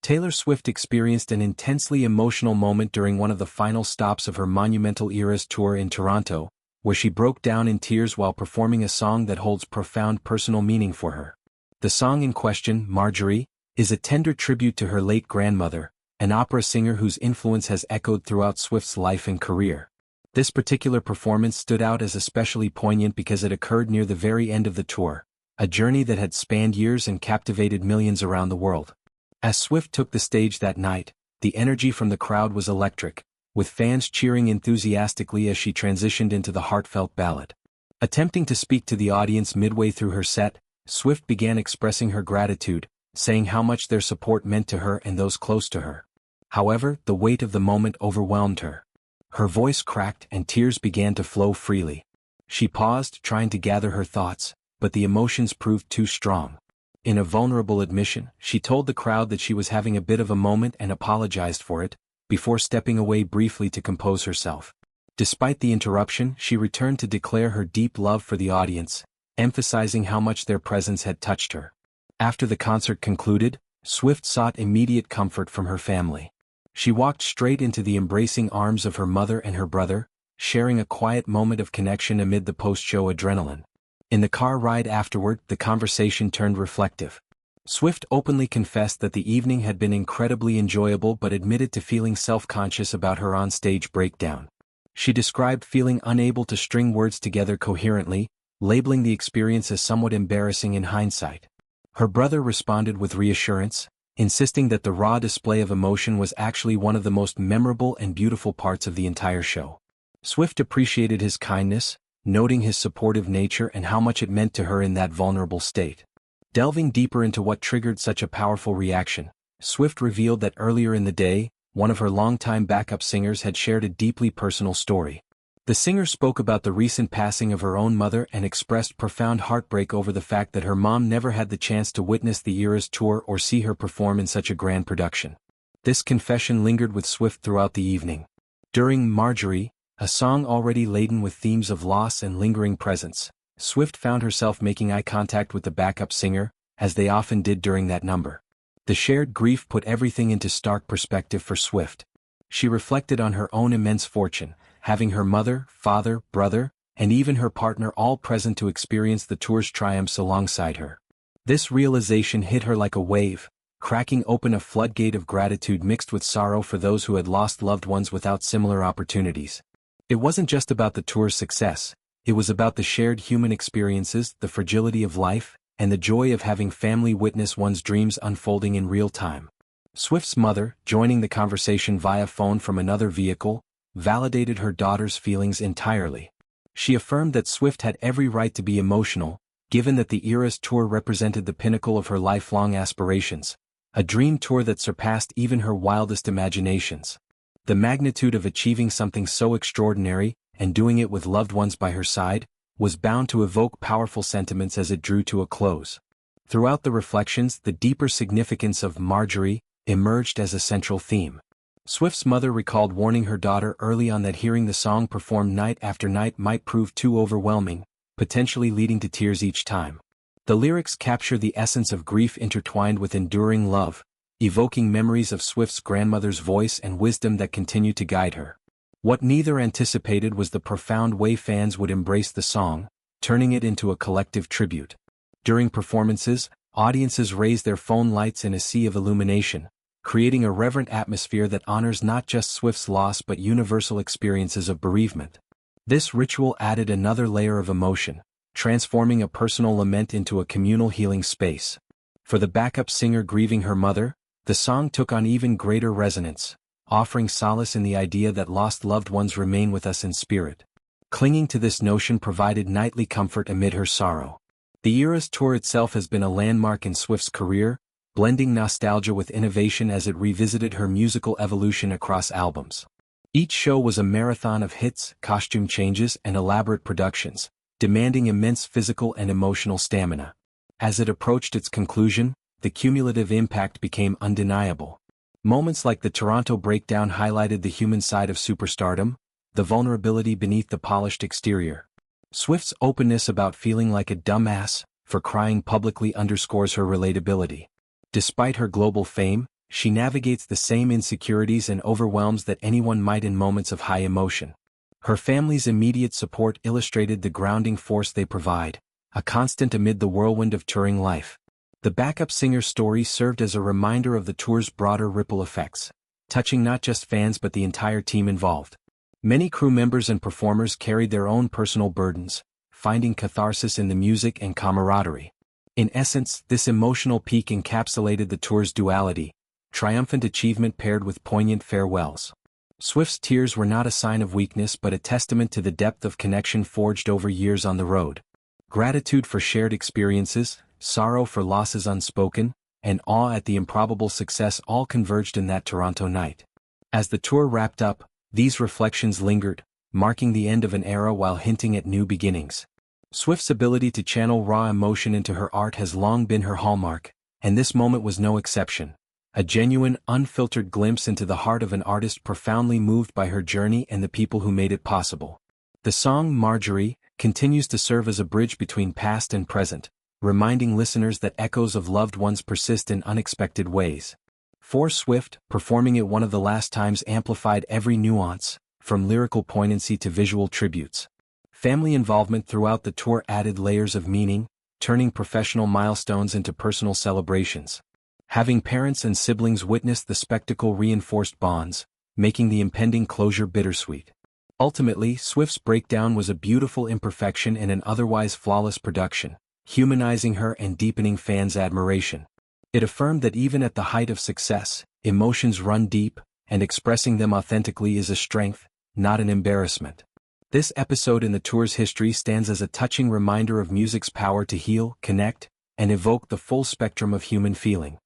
Taylor Swift experienced an intensely emotional moment during one of the final stops of her monumental Eras tour in Toronto, where she broke down in tears while performing a song that holds profound personal meaning for her. The song in question, Marjorie, is a tender tribute to her late grandmother, an opera singer whose influence has echoed throughout Swift's life and career. This particular performance stood out as especially poignant because it occurred near the very end of the tour, a journey that had spanned years and captivated millions around the world. As Swift took the stage that night, the energy from the crowd was electric, with fans cheering enthusiastically as she transitioned into the heartfelt ballad. Attempting to speak to the audience midway through her set, Swift began expressing her gratitude, saying how much their support meant to her and those close to her. However, the weight of the moment overwhelmed her. Her voice cracked and tears began to flow freely. She paused, trying to gather her thoughts, but the emotions proved too strong. In a vulnerable admission, she told the crowd that she was having a bit of a moment and apologized for it, before stepping away briefly to compose herself. Despite the interruption, she returned to declare her deep love for the audience, emphasizing how much their presence had touched her. After the concert concluded, Swift sought immediate comfort from her family. She walked straight into the embracing arms of her mother and her brother, sharing a quiet moment of connection amid the post-show adrenaline. In the car ride afterward, the conversation turned reflective. Swift openly confessed that the evening had been incredibly enjoyable but admitted to feeling self-conscious about her on-stage breakdown. She described feeling unable to string words together coherently, labeling the experience as somewhat embarrassing in hindsight. Her brother responded with reassurance, insisting that the raw display of emotion was actually one of the most memorable and beautiful parts of the entire show. Swift appreciated his kindness, noting his supportive nature and how much it meant to her in that vulnerable state. Delving deeper into what triggered such a powerful reaction, Swift revealed that earlier in the day, one of her longtime backup singers had shared a deeply personal story. The singer spoke about the recent passing of her own mother and expressed profound heartbreak over the fact that her mom never had the chance to witness the Eras tour or see her perform in such a grand production. This confession lingered with Swift throughout the evening. During Marjorie, a song already laden with themes of loss and lingering presence, Swift found herself making eye contact with the backup singer, as they often did during that number. The shared grief put everything into stark perspective for Swift. She reflected on her own immense fortune, having her mother, father, brother, and even her partner all present to experience the tour's triumphs alongside her. This realization hit her like a wave, cracking open a floodgate of gratitude mixed with sorrow for those who had lost loved ones without similar opportunities. It wasn't just about the tour's success, it was about the shared human experiences, the fragility of life, and the joy of having family witness one's dreams unfolding in real time. Swift's mother, joining the conversation via phone from another vehicle, validated her daughter's feelings entirely. She affirmed that Swift had every right to be emotional, given that the Eras tour represented the pinnacle of her lifelong aspirations, a dream tour that surpassed even her wildest imaginations. The magnitude of achieving something so extraordinary, and doing it with loved ones by her side, was bound to evoke powerful sentiments as it drew to a close. Throughout the reflections, the deeper significance of Marjorie emerged as a central theme. Swift's mother recalled warning her daughter early on that hearing the song performed night after night might prove too overwhelming, potentially leading to tears each time. The lyrics capture the essence of grief intertwined with enduring love, evoking memories of Swift's grandmother's voice and wisdom that continue to guide her. What neither anticipated was the profound way fans would embrace the song, turning it into a collective tribute. During performances, audiences raised their phone lights in a sea of illumination, creating a reverent atmosphere that honors not just Swift's loss but universal experiences of bereavement. This ritual added another layer of emotion, transforming a personal lament into a communal healing space. For the backup singer grieving her mother, the song took on even greater resonance, offering solace in the idea that lost loved ones remain with us in spirit. Clinging to this notion provided nightly comfort amid her sorrow. The Eras tour itself has been a landmark in Swift's career, blending nostalgia with innovation as it revisited her musical evolution across albums. Each show was a marathon of hits, costume changes, and elaborate productions, demanding immense physical and emotional stamina. As it approached its conclusion, the cumulative impact became undeniable. Moments like the Toronto breakdown highlighted the human side of superstardom, the vulnerability beneath the polished exterior. Swift's openness about feeling like a dumbass for crying publicly underscores her relatability. Despite her global fame, she navigates the same insecurities and overwhelms that anyone might in moments of high emotion. Her family's immediate support illustrated the grounding force they provide, a constant amid the whirlwind of touring life. The backup singer's story served as a reminder of the tour's broader ripple effects, touching not just fans but the entire team involved. Many crew members and performers carried their own personal burdens, finding catharsis in the music and camaraderie. In essence, this emotional peak encapsulated the tour's duality, triumphant achievement paired with poignant farewells. Swift's tears were not a sign of weakness but a testament to the depth of connection forged over years on the road. Gratitude for shared experiences, sorrow for losses unspoken, and awe at the improbable success all converged in that Toronto night. As the tour wrapped up, these reflections lingered, marking the end of an era while hinting at new beginnings. Swift's ability to channel raw emotion into her art has long been her hallmark, and this moment was no exception. A genuine, unfiltered glimpse into the heart of an artist profoundly moved by her journey and the people who made it possible. The song Marjorie continues to serve as a bridge between past and present, reminding listeners that echoes of loved ones persist in unexpected ways. For Swift, performing it one of the last times amplified every nuance, from lyrical poignancy to visual tributes. Family involvement throughout the tour added layers of meaning, turning professional milestones into personal celebrations. Having parents and siblings witness the spectacle reinforced bonds, making the impending closure bittersweet. Ultimately, Swift's breakdown was a beautiful imperfection in an otherwise flawless production, humanizing her and deepening fans' admiration. It affirmed that even at the height of success, emotions run deep, and expressing them authentically is a strength, not an embarrassment. This episode in the tour's history stands as a touching reminder of music's power to heal, connect, and evoke the full spectrum of human feeling.